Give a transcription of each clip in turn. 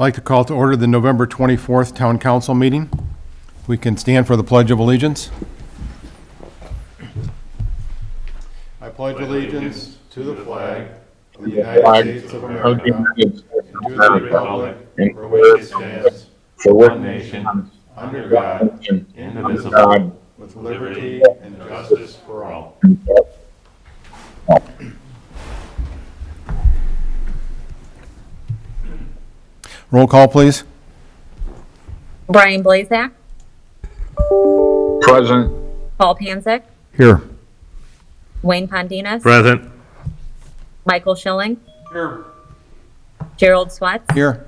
like to call to order the November 24th Town Council meeting. We can stand for the Pledge of Allegiance. I pledge allegiance to the flag of the United States of America and to the republic for which it stands, one nation, under God, indivisible, with liberty and justice for all. Roll call, please. Brian Blazak. Present. Paul Panzik. Here. Wayne Pondinas. Present. Michael Schilling. Here. Gerald Swetz. Here.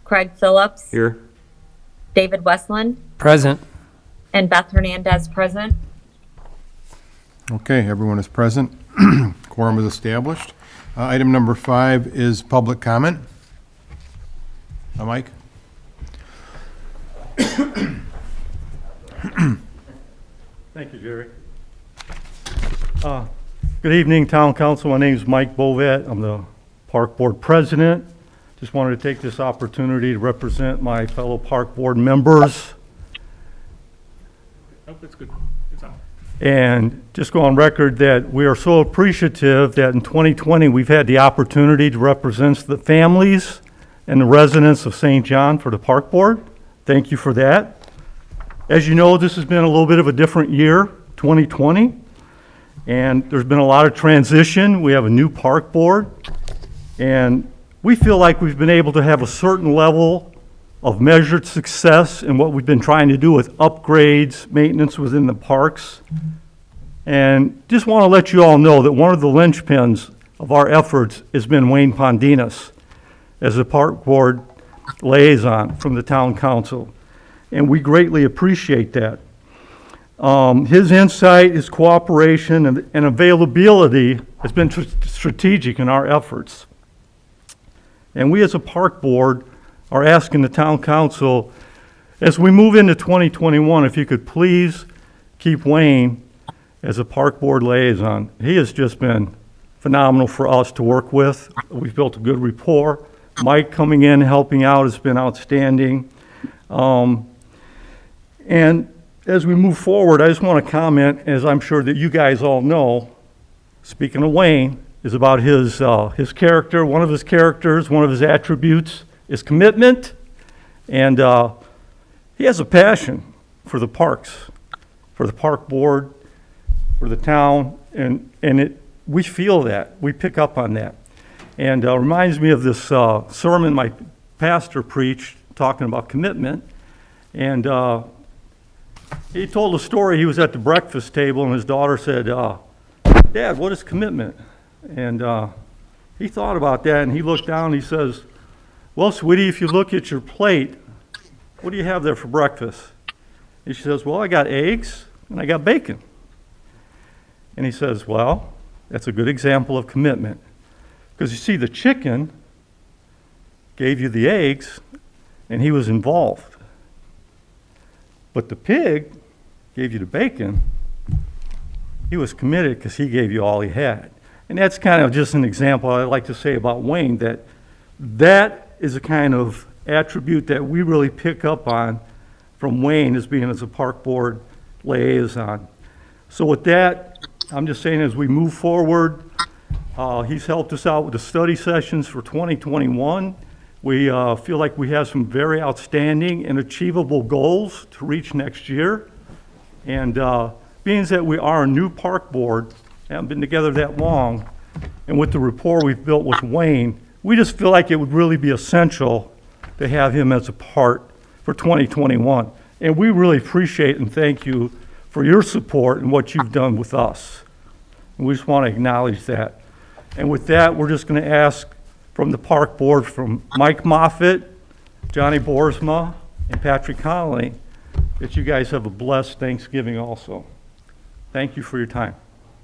Craig Phillips. Here. David Westland. Present. And Beth Hernandez present. Okay, everyone is present. Quorum is established. Item number 5 is public comment. Mike? Thank you, Jerry. Good evening, Town Council. My name is Mike Bovet. I'm the Park Board President. Just wanted to take this opportunity to represent my fellow Park Board members. Oh, that's good. It's on. And just go on record that we are so appreciative that in 2020 we've had the opportunity to represent the families and the residents of St. John for the Park Board. Thank you for that. As you know, this has been a little bit of a different year, 2020, and there's been a lot of transition. We have a new Park Board, and we feel like we've been able to have a certain level of measured success in what we've been trying to do with upgrades, maintenance within the parks. And just want to let you all know that one of the linchpins of our efforts has been Wayne Pondinas as a Park Board liaison from the Town Council. And we greatly appreciate that. His insight, his cooperation, and availability has been strategic in our efforts. And we as a Park Board are asking the Town Council, as we move into 2021, if you could please keep Wayne as a Park Board liaison. He has just been phenomenal for us to work with. We've built a good rapport. Mike coming in, helping out has been outstanding. And as we move forward, I just want to comment, as I'm sure that you guys all know, speaking of Wayne, is about his character. One of his characters, one of his attributes is commitment. And he has a passion for the parks, for the Park Board, for the town, and we feel that. We pick up on that. And reminds me of this sermon my pastor preached talking about commitment. And he told a story. He was at the breakfast table and his daughter said, "Dad, what is commitment?" And he thought about that and he looked down and he says, "Well, sweetie, if you look at your plate, what do you have there for breakfast?" And she says, "Well, I got eggs and I got bacon." And he says, "Well, that's a good example of commitment. Because you see, the chicken gave you the eggs, and he was involved. But the pig gave you the bacon. He was committed because he gave you all he had." And that's kind of just an example I like to say about Wayne, that is a kind of attribute that we really pick up on from Wayne as being as a Park Board liaison. So with that, I'm just saying as we move forward, he's helped us out with the study sessions for 2021. We feel like we have some very outstanding and achievable goals to reach next year. And being that we are a new Park Board, haven't been together that long, and with the rapport we've built with Wayne, we just feel like it would really be essential to have him as a part for 2021. And we really appreciate and thank you for your support and what you've done with us. And we just want to acknowledge that. And with that, we're just going to ask from the Park Board, from Mike Moffitt, Johnny Boersma, and Patrick Connolly, that you guys have a blessed Thanksgiving also. Thank you for your time.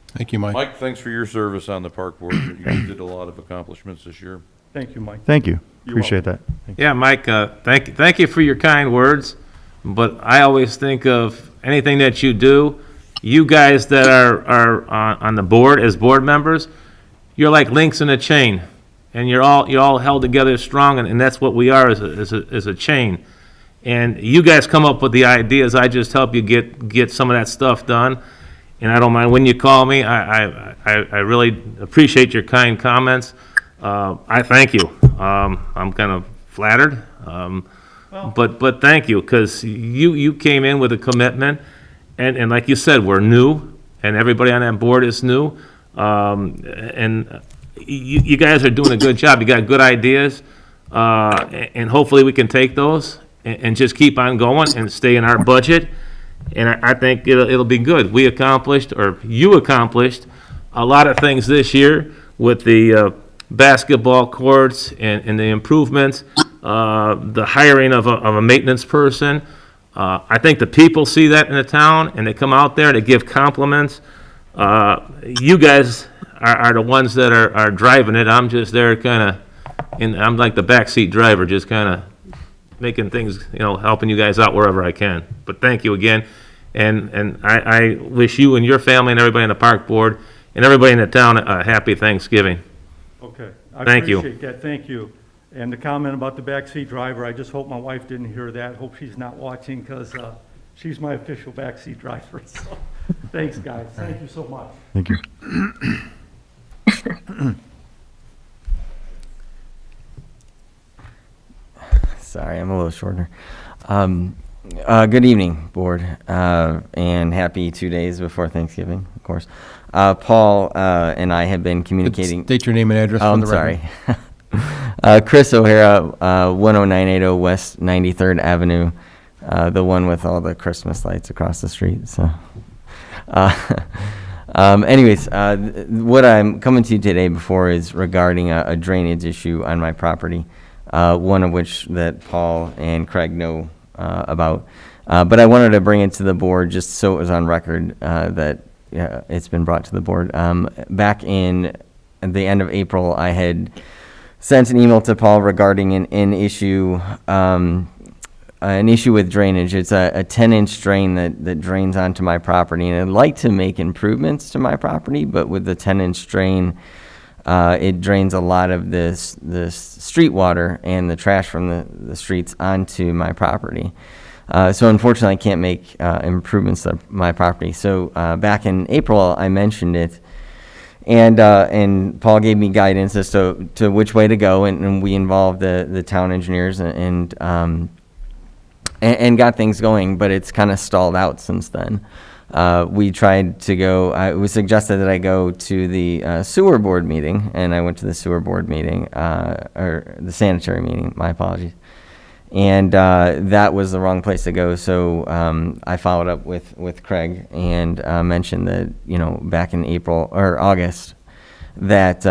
Thank you, Mike. Mike, thanks for your service on the Park Board. You did a lot of accomplishments this year. Thank you, Mike. Thank you. You're Appreciate that. Yeah, Mike, thank you for your kind words, but I always think of anything that you do, you guys that are on the board as board members, you're like links in a chain. and you're all held together strong, and that's what we are as a chain. And you guys come up with the ideas. I just help you get some of that stuff done. And I don't mind when you call me. I really appreciate your kind comments. I thank you. I'm kind of flattered. But thank you, because you came in with a commitment, and like you said, we're new, and everybody on that board is new. And you guys are doing a good job. You got good ideas, and hopefully we can take those and just keep on going and stay in our budget. And I think it'll be good. You accomplished a lot of things this year with the basketball courts and the improvements, the hiring of a maintenance person. I think the people see that in the town, and they come out there to give compliments. You guys are the ones that are driving it. I'm just there I'm like the backseat driver, just kind of making things, helping you guys out wherever I can. But thank you again. And I wish you and your family and everybody in the park board and everybody in the town a happy Thanksgiving. Okay. Thank you. I appreciate that, thank you. And the comment about the backseat driver, I just hope my wife didn't hear that. Hope she's not watching, because she's my official backseat driver. So, thanks, guys. Thank you so much. Thank you. Sorry, I'm a little shorter. Good evening, board, and happy 2 days before Thanksgiving, of course. Paul and I have been communicating. State your name and address Oh, for I'm the record. sorry. Chris O'Hara, 10980 West 93rd Avenue, the one with all the Christmas lights across the street. So, anyways, what I'm coming to you today before is regarding a drainage issue on my property, one of which that Paul and Craig know about. But I wanted to bring it to the board just so it was on record that it's been brought to the board. Back in the end of April, I had sent an email to Paul regarding an issue with drainage. It's a 10-inch drain that drains onto my property, and I'd like to make improvements to my property, but with the 10-inch drain, it drains a lot of this street water and the trash from the streets onto my property. So unfortunately, I can't make improvements to my property. So back in April, I mentioned it, and Paul gave me guidance as to which way to go, and we involved the town engineers and got things going, but it's kind of stalled out since then. We tried to go, it was suggested that I go to the sewer board meeting, and I went to the sewer board meeting, or the sanitary meeting, my apologies. And that was the wrong place to go, so I followed up with Craig and mentioned that, back in April or August, that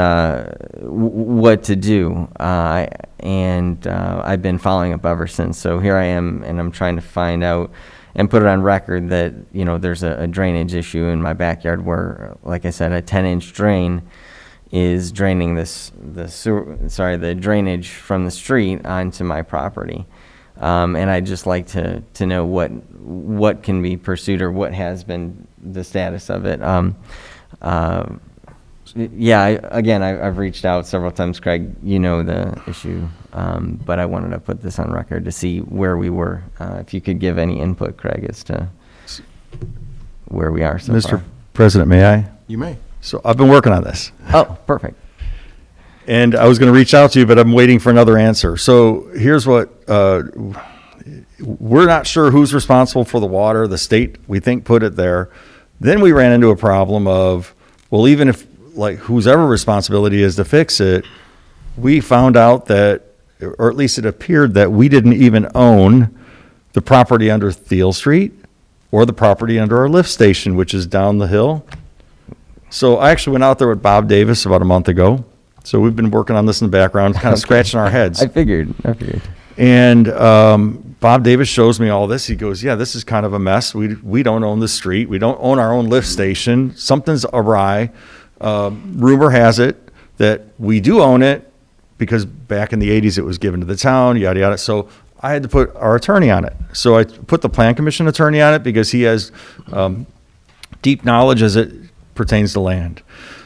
what to do. And I've been following up ever since. So here I am, and I'm trying to find out and put it on record that, there's a drainage issue in my backyard where, like I said, a 10-inch drain is draining the drainage from the street onto my property. And I'd just like to know what can be pursued or what has been the status of it. I've reached out several times, Craig, the issue, but I wanted to put this on record to see where we were. If you could give any input, Craig, as to where we are so far. Mr. President, may I? You may. So I've been working on this. Oh, perfect. And I was going to reach out to you, but I'm waiting for another answer. So here's what, we're not sure who's responsible for the water. The state, we think, put it there. Then we ran into a problem of, well, even if, whose ever responsibility is to fix it, we found out that, or at least it appeared that we didn't even own the property under Thiel Street or the property under our lift station, which is down the hill. So I actually went out there with Bob Davis about a month ago. So we've been working on this in the background, kind of scratching our heads. I figured. And Bob Davis shows me all this. He goes, yeah, this is kind of a mess. We don't own the street. We don't own our own lift station. Something's awry. Rumor has it that we do own it because back in the 80s it was given to the town, yada, yada. So I had to put our attorney on it. So I put the Plan Commission attorney on it because he has deep knowledge as it pertains to land.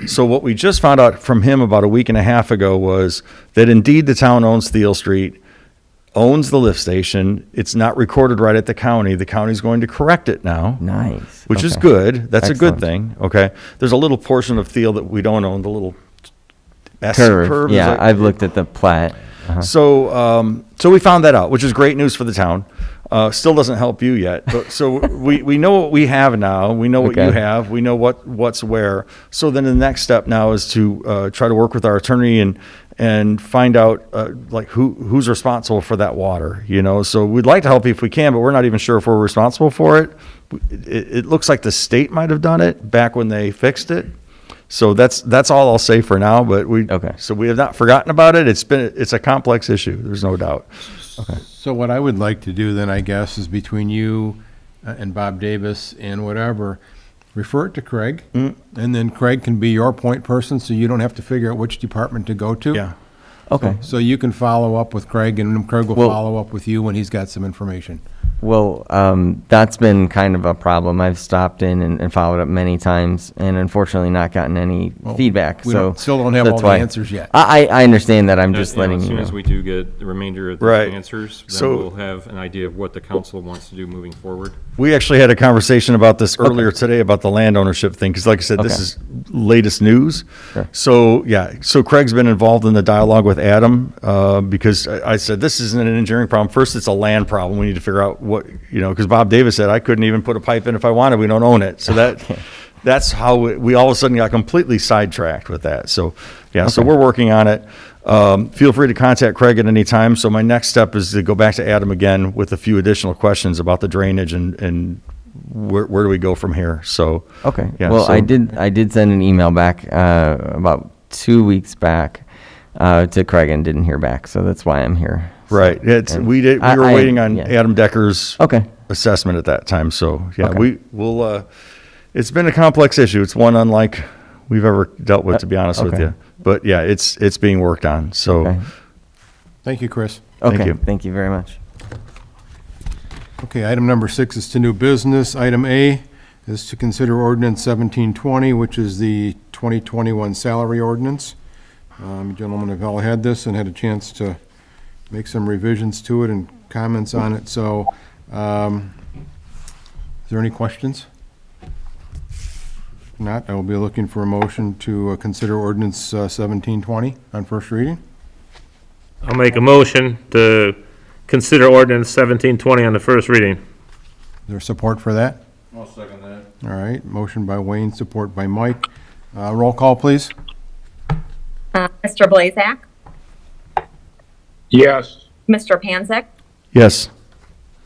So what we just found out from him about a week and a half ago was that indeed the town owns Thiel Street, owns the lift station. It's not recorded right at the county. The county's going to correct it now. Nice. Which is Okay. good. That's a good Excellent. thing. Okay. There's a little portion of Thiel that we don't own, the little S Curve. is Yeah, like- I've looked at the plat. Uh-huh. So we found that out, which is great news for the town. Still doesn't help you yet, but so we know what we have now. We know what you Okay. have. We know what's where. So then the next step now is to try to work with our attorney and find out like who's responsible for that water. So we'd like to help you if we can, but we're not even sure if we're responsible for it. It looks like the state might have done it back when they fixed it. So that's all I'll say for now. But Okay. So we have not forgotten about it. It's a complex issue. There's no doubt. So what I would like to do then, I guess, is between you and Bob Davis and whatever, refer it to Craig, and then Craig can be your point person, so you don't have to figure out which department to go to. Yeah. Okay. So you can follow up with Craig, and then Craig will Well- follow up with you when he's got some information. Well, that's been kind of a problem. I've stopped in and followed up many times, and unfortunately not gotten any feedback. We So don't- still don't have all that's the why- answers yet. I understand that. I'm just letting As you soon know. as we do get the remainder of the Right. answers, then So- we'll have an idea of what the council wants to do moving forward. We actually had a conversation about this earlier today about the land ownership thing, because like I said, this Okay. is latest news. Sure. So, yeah, so Craig's been involved in the dialogue with Adam, because I said, this isn't an engineering problem. First, it's a land problem. We need to figure out what, because Bob Davis said, I couldn't even put a pipe in if I wanted. We don't own it. So that's how we all of a sudden got completely sidetracked with that. So, yeah, so we're working on it. Feel free to contact Craig at any time. So my next step is to go back to Adam again with a few additional questions about the drainage and where do we go from here? So, Okay. Yeah, Well, so- I did send an email back about 2 weeks back to Craig and didn't hear back. So that's why I'm here. So- right. and We were I- waiting on yeah. Adam Decker's Okay. assessment at that time. So, yeah, Okay. we'll, it's been a complex issue. It's one unlike we've ever dealt with, to be honest with Okay. you. But yeah, it's being worked on. So, Okay. Thank you, Chris. Okay. you. Thank you very much. Okay, item number 6 is to new business. Item A is to consider ordinance 1720, which is the 2021 salary ordinance. Gentlemen have all had this and had a chance to make some revisions to it and comments on it. So, is there any questions? If not, I will be looking for a motion to consider ordinance 1720 on first reading. I'll make a motion to consider ordinance 1720 on the first reading. Is there support for that? I'll second that. All right, motion by Wayne, support by Mike. Roll call, please. Mr. Blazak, Yes. Mr. Panzak, yes.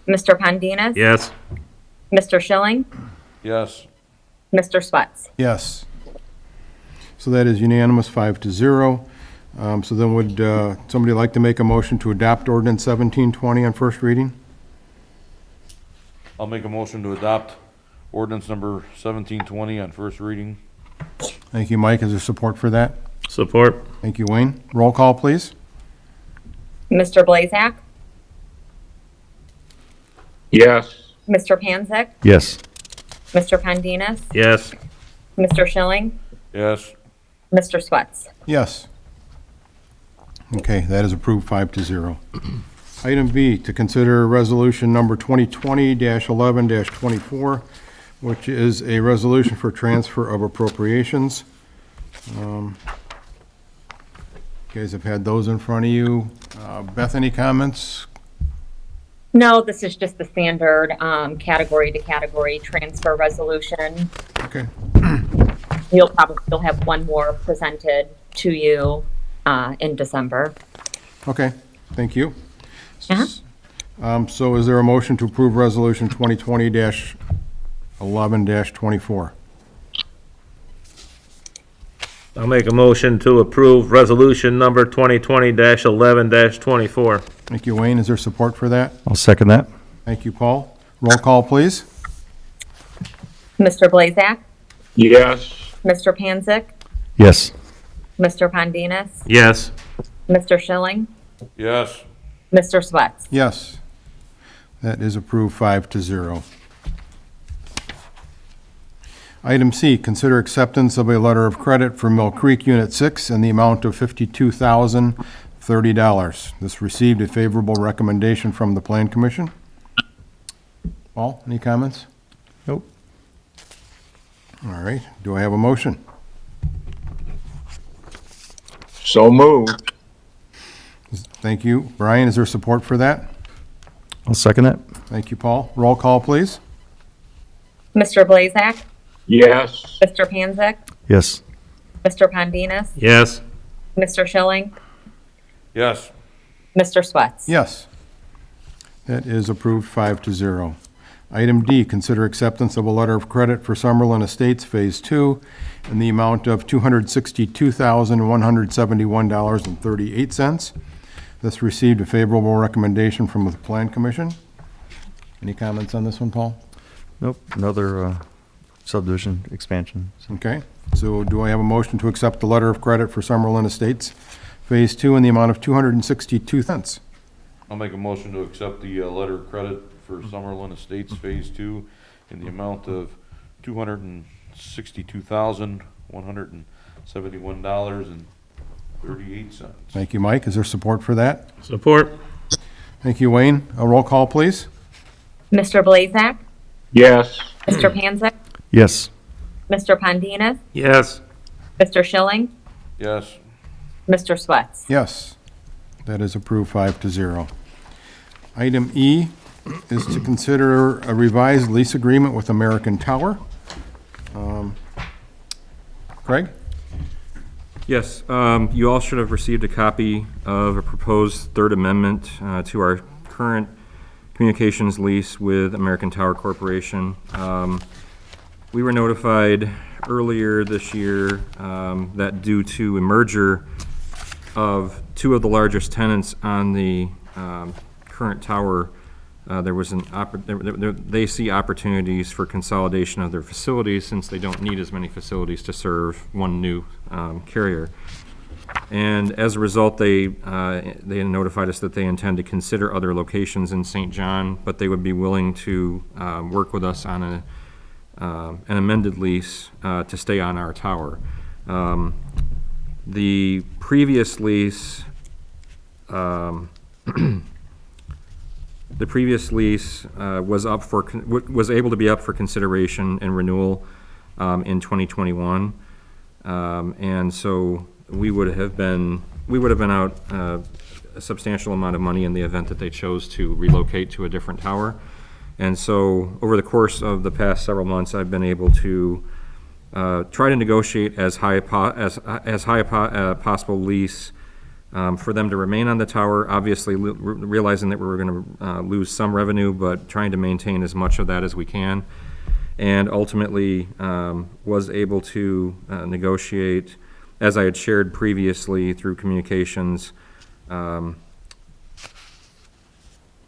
Mr. Pondinas. Yes. Mr. Schilling, Yes. Mr. Swets. Yes. So that is unanimous, 5-0. So then would somebody like to make a motion to adopt ordinance 1720 on first reading? I'll make a motion to adopt ordinance number 1720 on first reading. Thank you, Mike. Is there support for that? Support. Thank you, Wayne. Roll call, please. Mr. Blazak, Yes. Mr. Panzak, Yes. Mr. Pondinas, Yes. Mr. Schilling, Yes. Mr. Swets. Yes. Okay, that is approved, 5-0. Item B, to consider resolution number 2020-11-24, which is a resolution for transfer of appropriations. You guys have had those in front of you. Beth, any comments? No, this is just the standard category to category transfer resolution. Okay. You'll have one more presented to you in December. Okay, thank you. Uh-huh. So is there a motion to approve resolution 2020-11-24? I'll make a motion to approve resolution number 2020-11-24. Thank you, Wayne. Is there support for that? I'll second that. Thank you, Paul. Roll call, please. Mr. Blazak, Yes. Mr. Panzak, Yes. Mr. Pondinas, Yes. Mr. Schilling, Yes. Mr. Swets. Yes. That is approved, 5-0. Item C, consider acceptance of a letter of credit for Mill Creek Unit 6 in the amount of $52,030. This received a favorable recommendation from the Plan Commission. Paul, any comments? Nope. All right, do I have a motion? So moved. Thank you. Brian, is there support for that? I'll second that. Thank you, Paul. Roll call, please. Mr. Blazak, Yes. Mr. Panzak, Yes. Mr. Pondinas, Yes. Mr. Schilling, Yes. Mr. Swets. Yes. That is approved 5-0. Item D, consider acceptance of a letter of credit for Summerlin Estates Phase 2 in the amount of $262,171.38. This received a favorable recommendation from the Plan Commission. Any comments on this one, Paul? Nope. Another subdivision expansion. Okay, so do I have a motion to accept the letter of credit for Summerlin Estates Phase 2 in the amount of $262? I'll make a motion to accept the letter of credit for Summerlin Estates Phase 2 in the amount of $262,171.38. Thank you, Mike. Is there support for that? Support. Thank you, Wayne. A roll call, please. Mr. Blazak, Yes. Mr. Panzak, Yes. Mr. Pondinas, Yes. Mr. Schilling, Yes. Mr. Swets. Yes, that is approved 5-0. Item E is to consider a revised lease agreement with American Tower. Craig? Yes, you all should have received a copy of a proposed third amendment to our current communications lease with American Tower Corporation. We were notified earlier this year that due to a merger of two of the largest tenants on the current tower, there was they see opportunities for consolidation of their facilities since they don't need as many facilities to serve one new carrier. And as a result, they notified us that they intend to consider other locations in St. John, but they would be willing to work with us on an amended lease to stay on our tower. The previous lease, was able to be up for consideration and renewal in 2021, and so we would have been out a substantial amount of money in the event that they chose to relocate to a different tower. And so over the course of the past several months, I've been able to try to negotiate as high a possible lease for them to remain on the tower, obviously realizing that we were going to lose some revenue, but trying to maintain as much of that as we can. And ultimately was able to negotiate, as I had shared previously through communications, a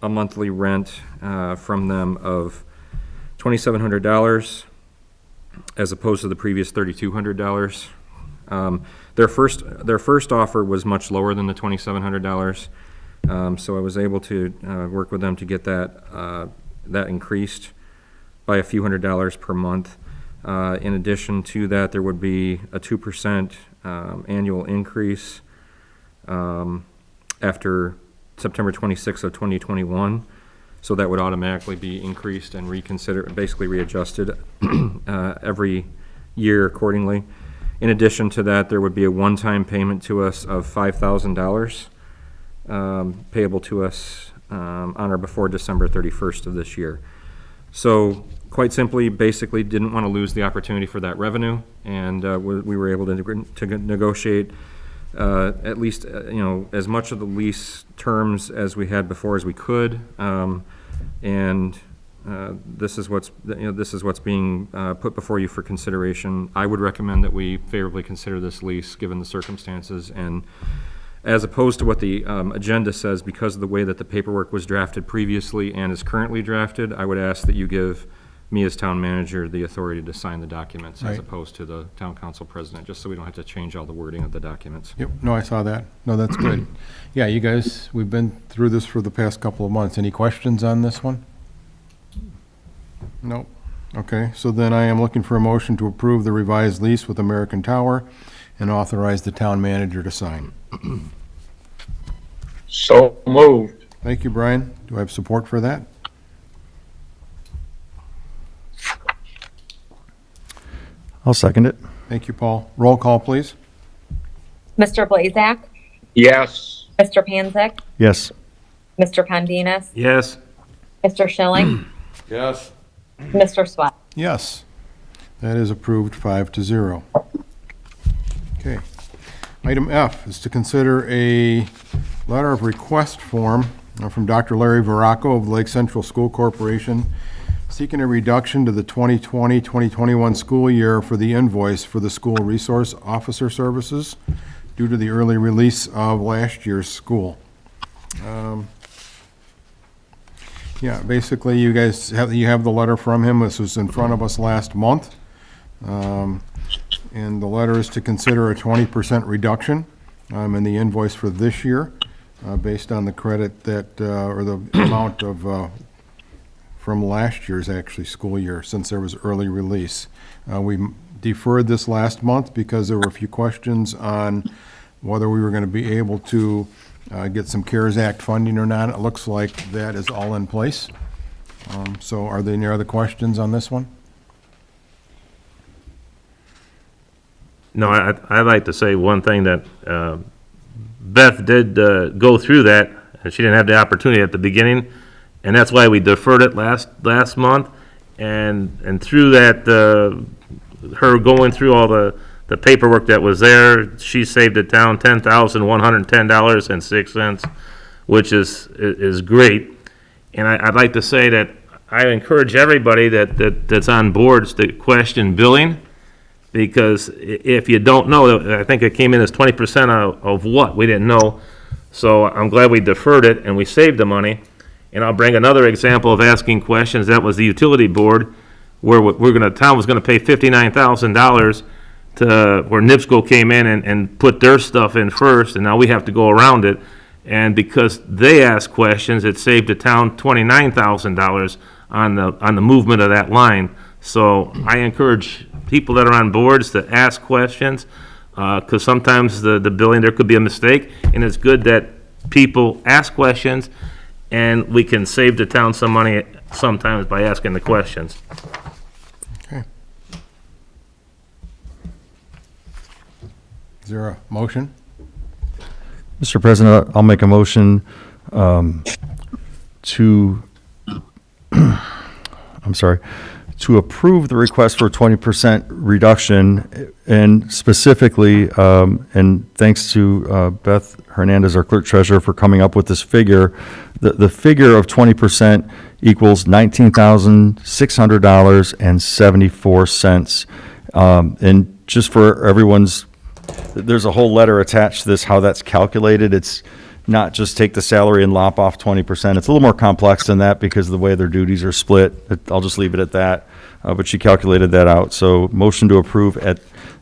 monthly rent from them of $2,700 as opposed to the previous $3,200. Their first offer was much lower than the $2,700, so I was able to work with them to get that increased by a few $100s per month. In addition to that, there would be a 2% annual increase after September 26th of 2021. So that would automatically be increased and basically readjusted every year accordingly. In addition to that, there would be a one-time payment to us of $5,000 payable to us on or before December 31st of this year. So quite simply, basically didn't want to lose the opportunity for that revenue, and we were able to negotiate at least as much of the lease terms as we had before as we could, and this is what's being put before you for consideration. I would recommend that we favorably consider this lease given the circumstances, and as opposed to what the agenda says, because of the way that the paperwork was drafted previously and is currently drafted, I would ask that you give me as town manager the authority to sign the documents as Right. opposed to the town council president, just so we don't have to change all the wording of the documents. Yep, no, I saw that. No, that's good. Yeah, you guys, we've been through this for the past couple of months. Any questions on this one? Nope. Okay, so then I am looking for a motion to approve the revised lease with American Tower and authorize the town manager to sign. So moved. Thank you, Brian. Do I have support for that? I'll second it. Thank you, Paul. Roll call, please. Mr. Blazak, Yes. Mr. Panzak, Yes. Mr. Pondinas, Yes, Mr. Schilling, Yes. Mr. Swett. Yes. That is approved 5-0. Okay. Item F is to consider a letter of request form from Dr. Larry Veraco of Lake Central School Corporation seeking a reduction to the 2020-2021 school year for the invoice for the school resource officer services due to the early release of last year's school. Yeah, basically, you guys have the letter from him. This was in front of us last month. And the letter is to consider a 20% reduction in the invoice for this year based on the credit that, or the amount of, from last year's actually school year, since there was early release. We deferred this last month because there were a few questions on whether we were going to be able to get some CARES Act funding or not. It looks like that is all in place. So are there any other questions on this one? no, I'd like to say one thing that Beth did go through that, and she didn't have the opportunity at the beginning, and that's why we deferred it last month. And through that, her going through all the paperwork that was there, she saved the town $10,110.06, which is great. And I'd like to say that I encourage everybody that's on boards to question billing, because if you don't know, I think it came in as 20% of what, we didn't know. So I'm glad we deferred it and we saved the money. And I'll bring another example of asking questions. That was the utility board, where town was gonna pay $59,000 to, where NIPSCO came in and put their stuff in first, and now we have to go around it. And because they asked questions, it saved the town $29,000 on the movement of that line. So I encourage people that are on boards to ask questions, because sometimes the billing, there could be a mistake, and it's good that people ask questions, and we can save the town some money sometimes by asking the questions. Okay. Is there a motion? Mr. President, I'll make a motion to, I'm sorry, to approve the request for a 20% reduction, and specifically, and thanks to Beth Hernandez, our clerk treasurer, for coming up with this figure. The figure of 20% equals $19,600.74. And just for everyone's, there's a whole letter attached to this, how that's calculated. It's not just take the salary and lop off 20%. It's a little more complex than that because of the way their duties are split. I'll just leave it at that. But she calculated that out. So motion to approve at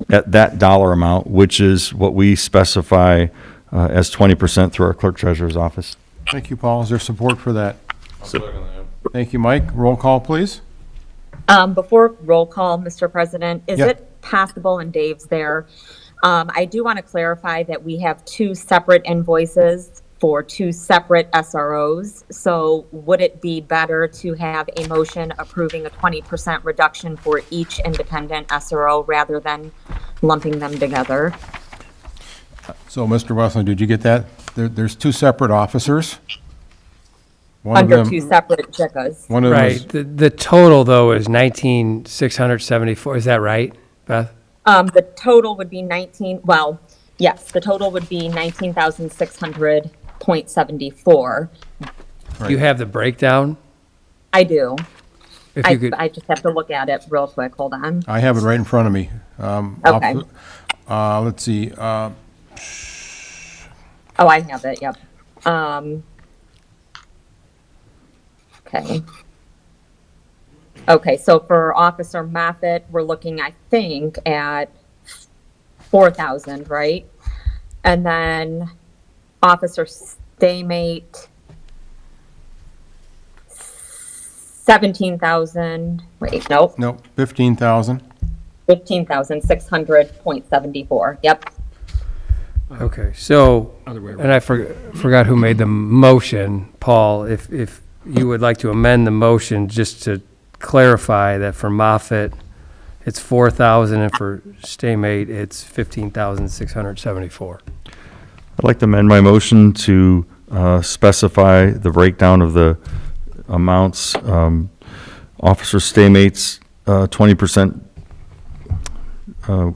that dollar amount, which is what we specify as 20% through our clerk treasurer's office. Thank you, Paul. Is there support for that? I'll second that. Thank you, Mike. Roll call, please. Before roll call, Mr. President, is Yeah. it possible, and Dave's there, I do want to clarify that we have two separate invoices for two separate SROs. So would it be better to have a motion approving a 20% reduction for each independent SRO rather than lumping them together? So, Mr. Westland, did you get that? There's two separate officers. One Under of them, two separate JICAs. one of them is, Right, the total, though, is 19,674, is that right, Beth? The total would be yes, the total would be 19,600.74. Right. You have the breakdown? I do. If you could, I just have to look at it real quick. Hold on. I have it right in front of me. Okay. Let's see, Oh, I have it, yep. Okay. Okay, so for Officer Moffett, we're looking, I think, at 4,000, right? And then Officer Staymate, 17,000, wait, nope, Nope, 15,000. 15,600.74. Yep. Okay, so, and I forgot who made the motion. Paul, if you would like to amend the motion just to clarify that for Moffett, it's 4,000, and for Staymate, it's 15,674. I'd like to amend my motion to specify the breakdown of the amounts. Officer Staymates, 20%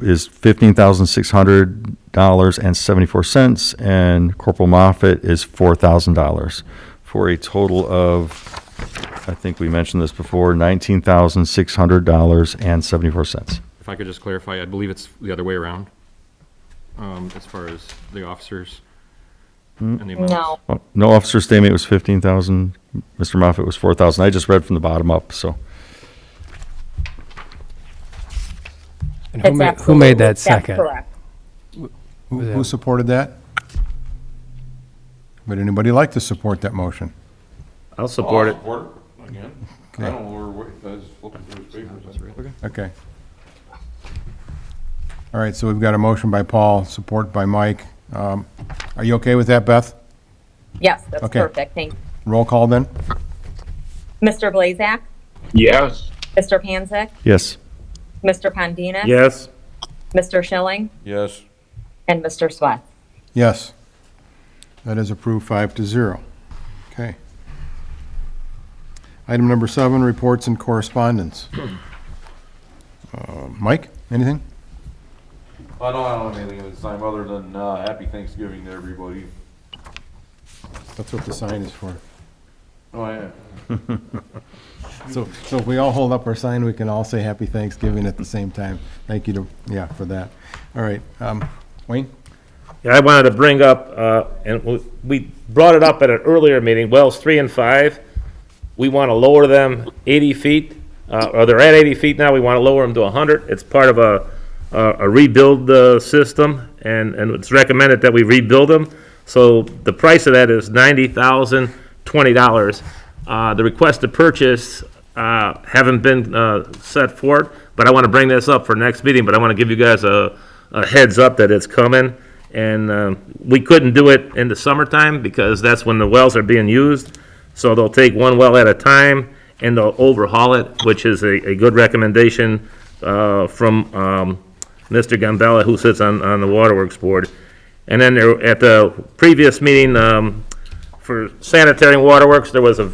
is $15,600.74, and Corporal Moffett is $4,000, for a total of, I think we mentioned this before, $19,600.74. If I could just clarify, I believe it's the other way around, as far as the officers and the amounts. No. No, Officer Staymate was 15,000, Mr. Moffett was 4,000. I just read from the bottom up, so. And It's who made that absolutely- second? That's correct. Who supported that? Would anybody like to support that motion? I'll support it. Support it again. I don't know where, I was looking through his papers. Okay. All right, so we've got a motion by Paul, support by Mike. Are you okay with that, Beth? Yes, that's Okay. perfect. Thank you. Roll call then? Mr. Blazak, Yes. Mr. Panzak, Yes. Mr. Pondinas. Yes. Mr. Schilling, Yes. and Mr. Swett. Yes. That is approved 5-0. Okay. Item number 7, reports and correspondence. Mike, anything? I don't have anything at this time other than, happy Thanksgiving to everybody. That's what the sign is for. Oh, yeah. So if we all hold up our sign, we can all say Happy Thanksgiving at the same time. Thank you for that. All right, Wayne? Yeah, I wanted to bring up, and we brought it up at an earlier meeting, wells 3 and 5. We want to lower them 80 feet, or they're at 80 feet now, we want to lower them to 100. It's part of a rebuild system, and it's recommended that we rebuild them. So the price of that is $90,020. The request to purchase haven't been set forth, but I want to bring this up for next meeting, but I want to give you guys a heads up that it's coming. And we couldn't do it in the summertime because that's when the wells are being used. So they'll take one well at a time and they'll overhaul it, which is a good recommendation from Mr. Gambella, who sits on the Waterworks Board. And then there, at the previous meeting for sanitary and waterworks, there was a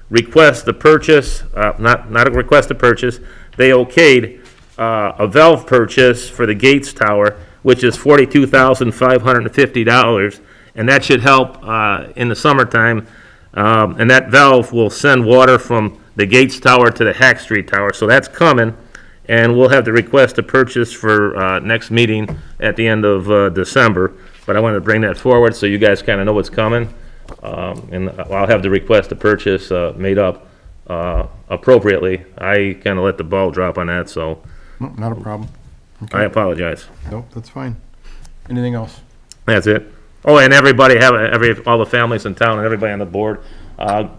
request to purchase, not a request to purchase, they okayed a valve purchase for the Gates Tower, which is $42,550, and that should help in the summertime. And that valve will send water from the Gates Tower to the Hack Street Tower, so that's coming. And we'll have the request to purchase for next meeting at the end of December. But I wanted to bring that forward so you guys kind of know what's coming. And I'll have the request to purchase made up appropriately. I kind of let the ball drop on that, so No, not a problem. I apologize. Nope, that's fine. Anything else? That's it. Oh, and everybody all the families in town and everybody on the board,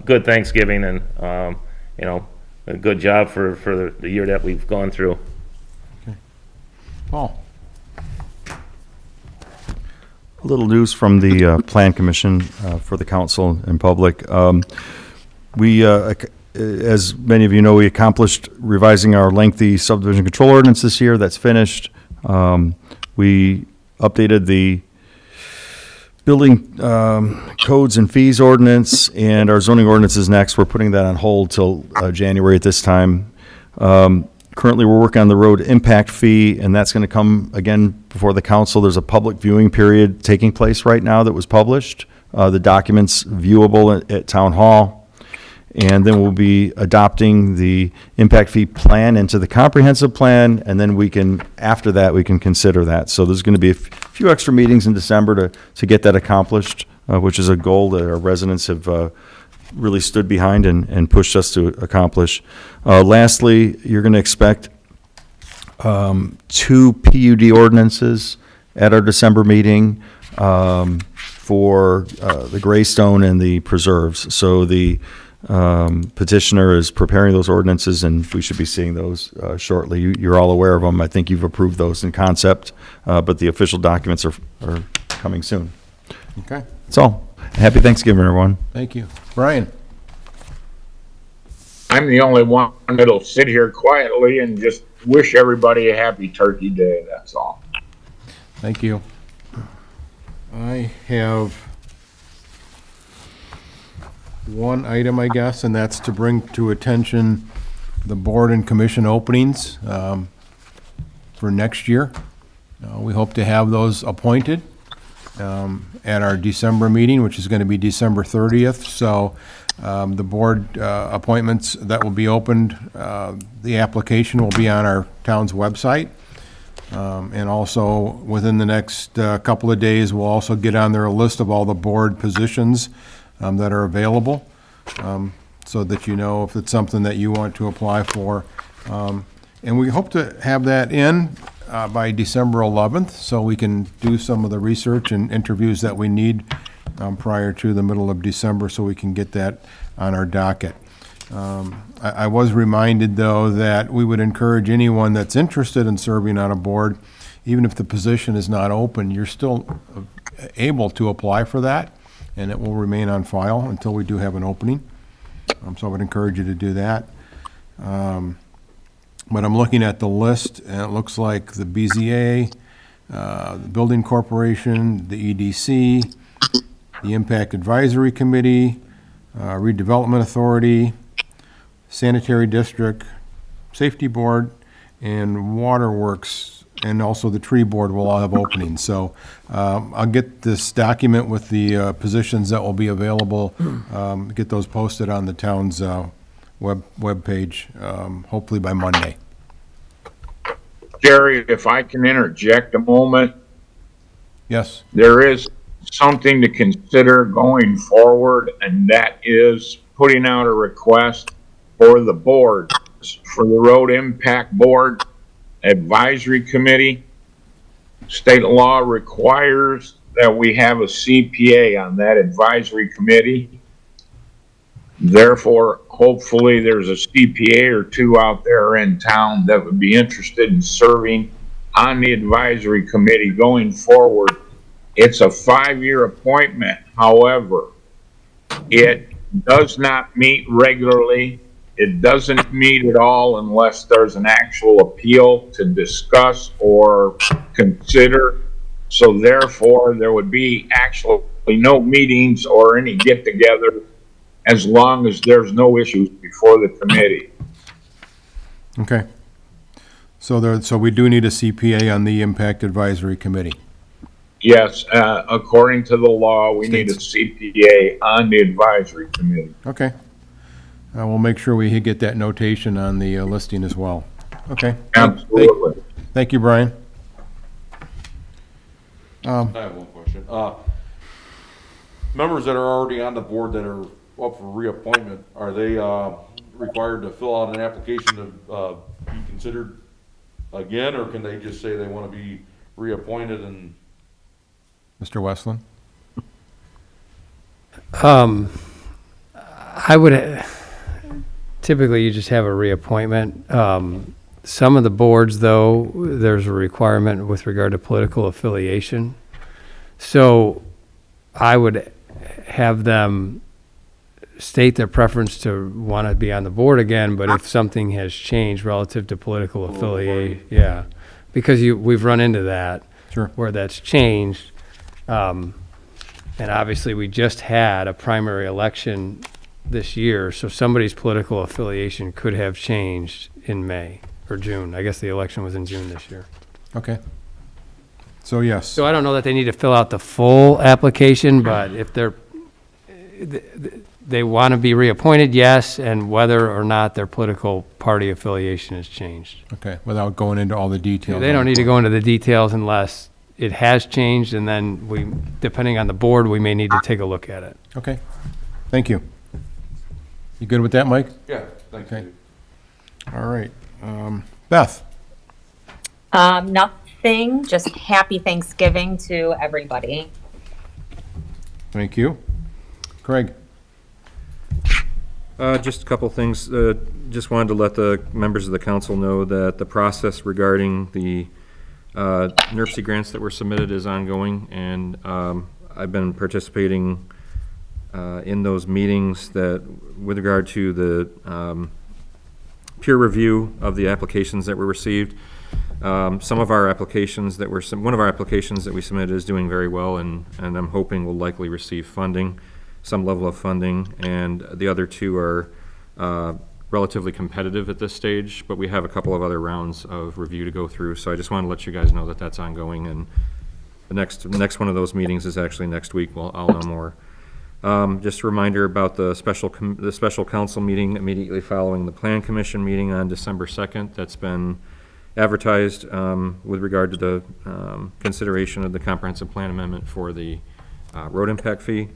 good Thanksgiving and, a good job for the year that we've gone through. Paul? A little news from the Plan Commission for the council and public. We, as many of you know, we accomplished revising our lengthy subdivision control ordinance this year. That's finished. We updated the building codes and fees ordinance, and our zoning ordinance is next. We're putting that on hold till January at this time. Currently, we're working on the road impact fee, and that's going to come again before the council. There's a public viewing period taking place right now that was published. The document's viewable at Town Hall. And then we'll be adopting the impact fee plan into the comprehensive plan, and then after that, we can consider that. So there's going to be a few extra meetings in December to get that accomplished, which is a goal that our residents have really stood behind and pushed us to accomplish. Lastly, you're going to expect 2 PUD ordinances at our December meeting for the Greystone and the preserves. So the Petitioner is preparing those ordinances, and we should be seeing those shortly. You're all aware of them. I think you've approved those in concept, but the official documents are coming soon. Okay, That's all. Happy Thanksgiving, everyone. thank you. Brian? I'm the only one that'll sit here quietly and just wish everybody a happy Turkey Day, that's all. Thank you. I have one item, I guess, and that's to bring to attention the board and commission openings for next year. We hope to have those appointed at our December meeting, which is going to be December 30th. So the board appointments that will be opened, the application will be on our town's website. And also, within the next couple of days, we'll also get on there a list of all the board positions that are available, so that you know if it's something that you want to apply for. And we hope to have that in by December 11th, so we can do some of the research and interviews that we need prior to the middle of December, so we can get that on our docket. I was reminded, though, that we would encourage anyone that's interested in serving on a board, even if the position is not open, you're still able to apply for that, and it will remain on file until we do have an opening. So I would encourage you to do that. But I'm looking at the list, and it looks like the BZA, the Building Corporation, the EDC, the Impact Advisory Committee, Redevelopment Authority, Sanitary District, Safety Board, and Waterworks, and also the Tree Board will all have openings. So I'll get this document with the positions that will be available, get those posted on the town's web page, hopefully by Monday. Jerry, if I can interject a moment, Yes? there is something to consider going forward, and that is putting out a request for the board, for the Road Impact Board Advisory Committee. State law requires that we have a CPA on that advisory committee. Therefore, hopefully there's a CPA or two out there in town that would be interested in serving on the advisory committee going forward. It's a 5-year appointment. However, it does not meet regularly. It doesn't meet at all unless there's an actual appeal to discuss or consider. So therefore, there would be actually no meetings or any get-together as long as there's no issues before the committee. Okay. So we do need a CPA on the Impact Advisory Committee. Yes, according to the law, we need a CPA on the advisory committee. Okay. We'll make sure we get that notation on the listing as well. Okay. Absolutely. Thank you, Brian. I have one question. Members that are already on the board that are up for reappointment, are they required to fill out an application to be considered again, or can they just say they want to be reappointed and? Mr. Westland? I would, typically you just have a reappointment. Some of the boards, though, there's a requirement with regard to political affiliation. So I would have them state their preference to want to be on the board again, but if something has changed relative to political affiliation, yeah, because we've run into that. Sure. Where that's changed. And obviously, we just had a primary election this year, so somebody's political affiliation could have changed in May or June. I guess the election was in June this year. Okay. So, yes. So I don't know that they need to fill out the full application, but if they want to be reappointed, yes, and whether or not their political party affiliation has changed. Okay, without going into all the details. They don't need to go into the details unless it has changed, and then depending on the board, we may need to take a look at it. Okay. Thank you. You good with that, Mike? Yeah, thank Okay. you. All right. Beth? Nothing, just happy Thanksgiving to everybody. Thank you. Craig? Just a couple things. Just wanted to let the members of the council know that the process regarding the NERC grants that were submitted is ongoing, and I've been participating in those meetings that, with regard to the peer review of the applications that were received. Some of our applications that were, one of our applications that we submitted is doing very well, and I'm hoping will likely receive funding, some level of funding, and the other two are relatively competitive at this stage, but we have a couple of other rounds of review to go through, so I just want to let you guys know that that's ongoing, and the next one of those meetings is actually next week. Well, I'll know more. Just a reminder about the special council meeting immediately following the Plan Commission meeting on December 2nd. That's been advertised with regard to the consideration of the comprehensive plan amendment for the road impact fee.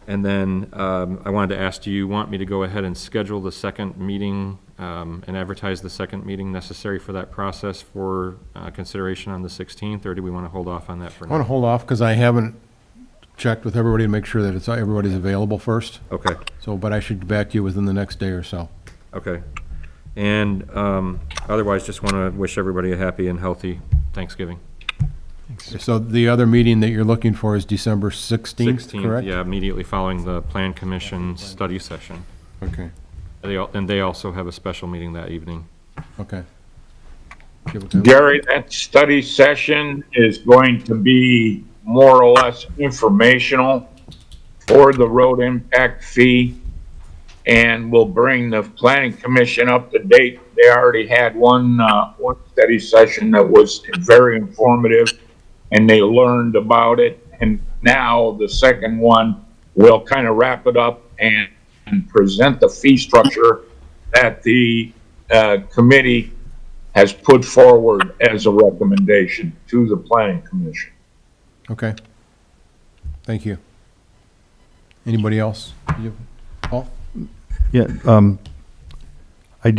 And then I wanted to ask, do you want me to go ahead and schedule the second meeting and advertise the second meeting necessary for that process for consideration on the 16th, or do we want to hold off on that for I want now? to hold off because I haven't checked with everybody to make sure that everybody's available first. Okay, So, but I should get back to you within the next day or so. okay. And otherwise, just want to wish everybody a happy and healthy Thanksgiving. So the other meeting that you're looking for is December 16th, 16th, correct? yeah, immediately following the Plan Commission study session. Okay, And they also have a special meeting that evening. okay. Gary, that study session is going to be more or less informational for the road impact fee, and will bring the planning commission up to date. They already had one study session that was very informative, and they learned about it. And now the second one will kind of wrap it up and present the fee structure that the committee has put forward as a recommendation to the planning commission. Okay. Thank you. Anybody else? Paul? Yeah, I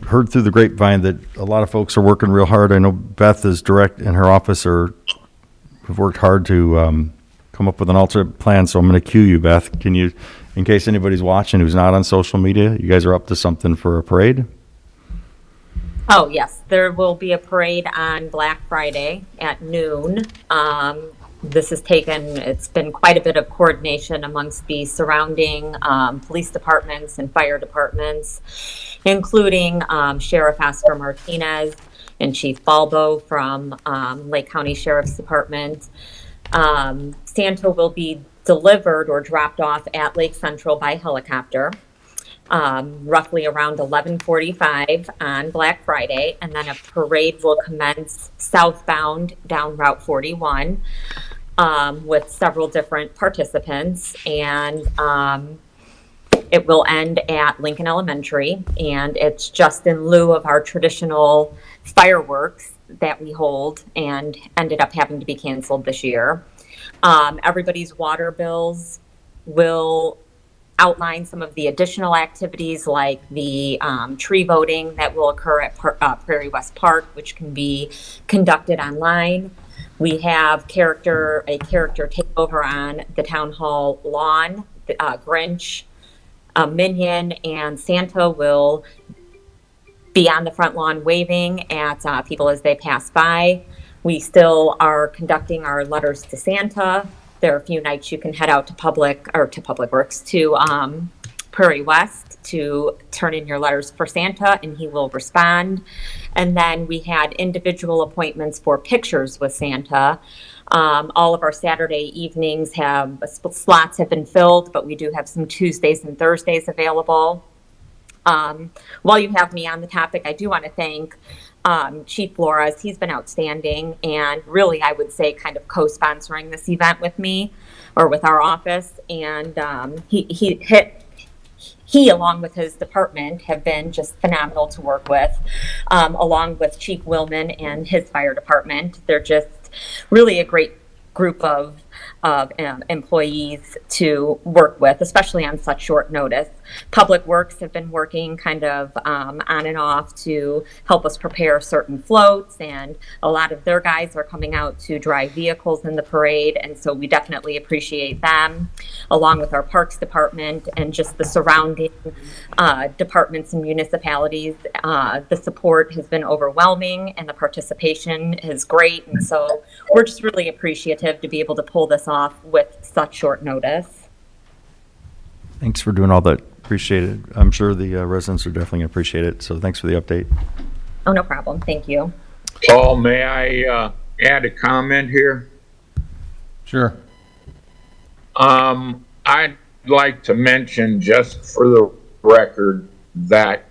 heard through the grapevine that a lot of folks are working real hard. I know Beth is direct, and her office have worked hard to come up with an alternate plan, so I'm going to cue you, Beth. Can you, in case anybody's watching who's not on social media, you guys are up to something for a parade? Oh, yes, there will be a parade on Black Friday at noon. It's been quite a bit of coordination amongst the surrounding police departments and fire departments, including Sheriff Oscar Martinez and Chief Balbo from Lake County Sheriff's Department. Santa will be delivered or dropped off at Lake Central by helicopter, roughly around 11:45 on Black Friday, and then a parade will commence southbound down Route 41 with several different participants, and it will end at Lincoln Elementary, and it's just in lieu of our traditional fireworks that we hold and ended up having to be canceled this year. Everybody's water bills will outline some of the additional activities like the tree voting that will occur at Prairie West Park, which can be conducted online. We have a character takeover on the town hall lawn. Grinch, Minion, and Santa will be on the front lawn waving at people as they pass by. We still are conducting our letters to Santa. There are a few nights you can head out to Public Works to Prairie West to turn in your letters for Santa, and he will respond. And then we had individual appointments for pictures with Santa. All of our Saturday evenings slots have been filled, but we do have some Tuesdays and Thursdays available. While you have me on the topic, I do want to thank Chief Flores. He's been outstanding, and really, I would say, kind of co-sponsoring this event with me or with our office. And he, along with his department, have been just phenomenal to work with, along with Chief Willman and his fire department. They're just really a great group of employees to work with, especially on such short notice. Public Works have been working kind of on and off to help us prepare certain floats, and a lot of their guys are coming out to drive vehicles in the parade, and so we definitely appreciate them, along with our Parks Department and just the surrounding departments and municipalities. The support has been overwhelming, and the participation is great, and so we're just really appreciative to be able to pull this off with such short notice. Thanks for doing all that. Appreciate it. I'm sure the residents are definitely going to appreciate it. So thanks for the update. Oh, no problem. Thank you. Paul, may I add a comment here? Sure. I'd like to mention, just for the record, that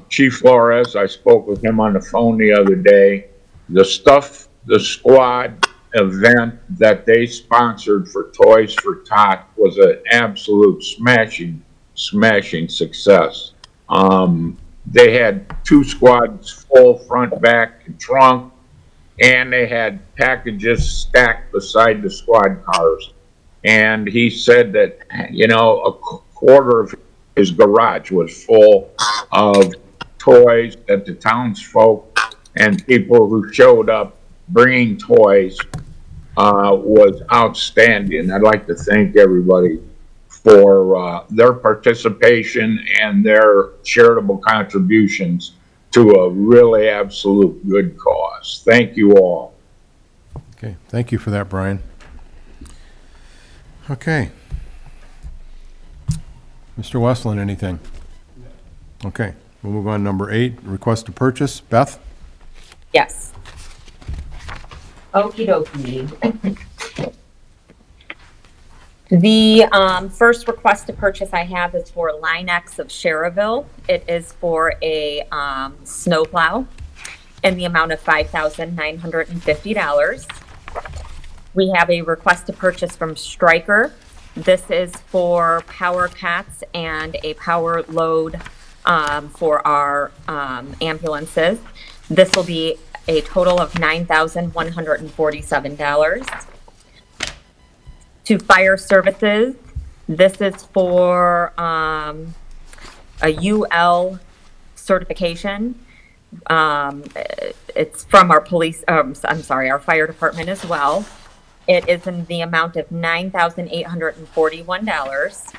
Chief Flores, I spoke with him on the phone the other day. The squad event that they sponsored for Toys for Tot was an absolute smashing success. They had 2 squads full, front, back, and trunk, and they had packages stacked beside the squad cars. And he said that, a quarter of his garage was full of toys that the townsfolk and people who showed up bringing toys was outstanding. I'd like to thank everybody for their participation and their charitable contributions to a really absolute good cause. Thank you all. Okay, thank you for that, Brian. Okay. Mr. Westland, anything? Okay, we'll move on to number 8, request to purchase. Beth? Yes. Okie dokie. The first request to purchase I have is for Line X of Cherville. It is for a snowplow in the amount of $5,950. We have a request to purchase from Stryker. This is for power cats and a power load for our ambulances. This will be a total of $9,147. To Fire Services, this is for a UL certification. It's from our police, our fire department as well. It is in the amount of $9,841.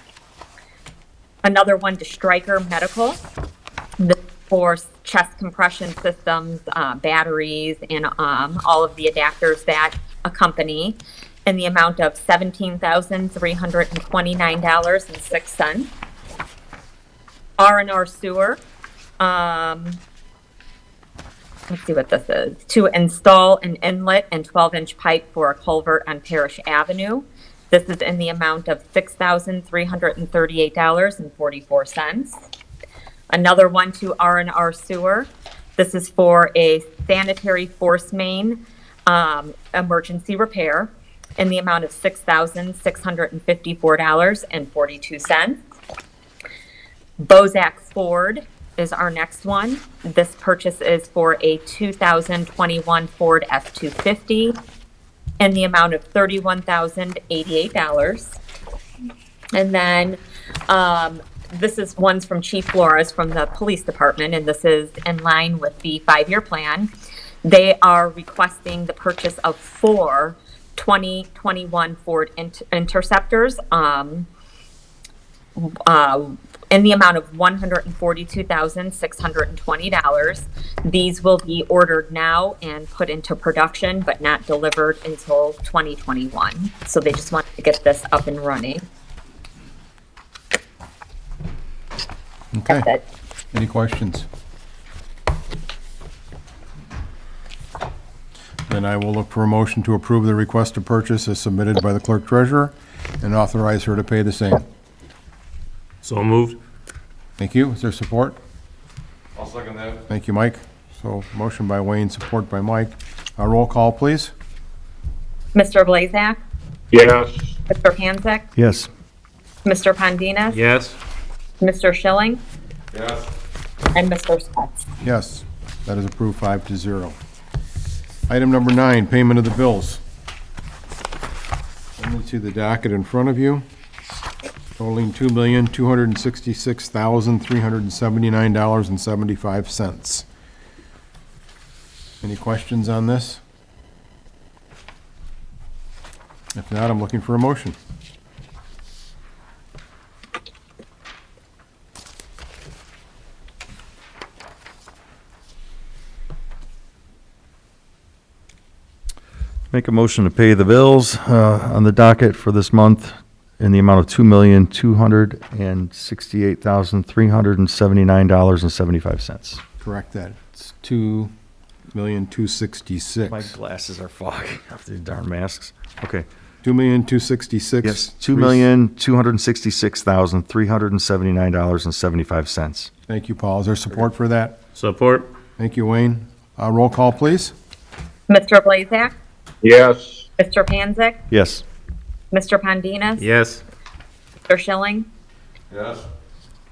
Another one to Stryker Medical. This is for chest compression systems, batteries, and all of the adapters that accompany, in the amount of $17,329.06. R&R Sewer. Let's see what this is. To install an inlet and 12-inch pipe for a culvert on Parish Avenue. This is in the amount of $6,338.44. Another one to R&R Sewer. This is for a sanitary force main emergency repair in the amount of $6,654.42. Bozak Ford is our next one. This purchase is for a 2021 Ford F-250 in the amount of $31,088. And then this is ones from Chief Flores from the police department, and this is in line with the 5-year plan. They are requesting the purchase of 4 2021 Ford Interceptors in the amount of $142,620. These will be ordered now and put into production, but not delivered until 2021. So they just wanted to get this up and running. Okay. That's it. Any questions? Then I will look for a motion to approve the request to purchase as submitted by the clerk treasurer and authorize her to pay the same. So moved. Thank you. Is there support? I'll second that. Thank you, Mike. So motion by Wayne, support by Mike. Roll call, please. Mr. Blazak, Yes. Mr. Panzak, Yes. Mr. Pondinas, Yes. Mr. Schilling, Yes. and Mr. Scott. Yes, that is approved 5-0. Item number 9, payment of the bills. Let me see the docket in front of you. totaling $2,266,379.75. Any questions on this? If not, I'm looking for a motion. Make a motion to pay the bills on the docket for this month in the amount of $2,268,379.75. Correct that. It's $2,266,000. My glasses are fogging after these darn masks. Okay. $2,266,000. Yes, $2,266,379.75. Thank you, Paul. Is there support for that? Support? Thank you, Wayne. Roll call, please. Mr. Blazak, Yes. Mr. Panzak, Yes. Mr. Pondinas. Yes. Mr. Schilling, Yes.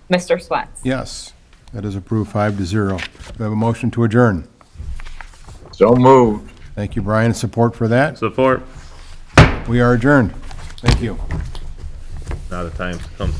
Mr. Swets. Yes, that is approved 5-0. Do we have a motion to adjourn? So moved. Thank you, Brian. Support for that? Support? We are adjourned. Thank you. Now the time comes to